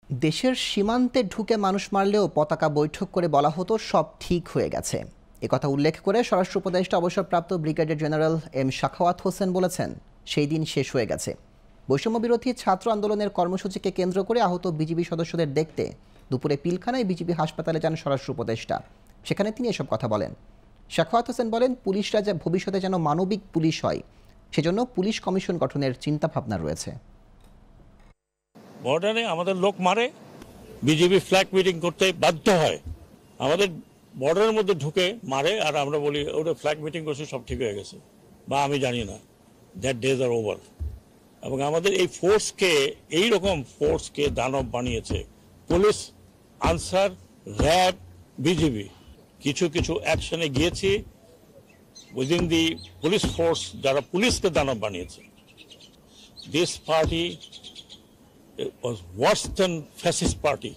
দেশের সীমান্তে ঢুকে মানুষ মারলেও পতাকা বৈঠক করে বলা হতো সব ঠিক হয়ে গেছে। একথা উল্লেখ করে স্বরাষ্ট্র উপদেষ্টা অবসরপ্রাপ্ত brigadier general M Sakhawat Hossain বলেছেন, সেই দিন শেষ হয়ে গেছে। বৈষম্য বিরোধী ছাত্র আন্দোলনের কর্মসূচিকে কেন্দ্র করে আহত বিজিবি সদস্যদের দেখতে দুপুরে পিলখানায় বিজিবি হাসপাতালে যান স্বরাষ্ট্র উপদেষ্টা। সেখানে তিনি এসব কথা বলেন। সাখাওয়াত হোসেন বলেন, পুলিশরা যা ভবিষ্যতে যেন মানবিক পুলিশ হয়, সেজন্য পুলিশ কমিশন গঠনের চিন্তাভাবনা রয়েছে। বর্ডারে আমাদের লোক মারে, বিজিবি ফ্ল্যাগ মিটিং করতে বাধ্য হয়, আমাদের বর্ডারের মধ্যে ঢুকে মারে, আর আমরা বলি ওটা ফ্ল্যাগ মিটিং করছে, সব ঠিক হয়ে গেছে, বা আমি জানি না, দ্যাট ডেজ আর ওভার। এবং আমাদের এই ফোর্সকে, এইরকম ফোর্সকে দানব বানিয়েছে পুলিশ, আনসার, র্যাব, বিজিবি। কিছু কিছু অ্যাকশনে গিয়েছি উইদিন দি পুলিশ ফোর্স, যারা পুলিশকে দানব বানিয়েছে। This party was worse than fascist party.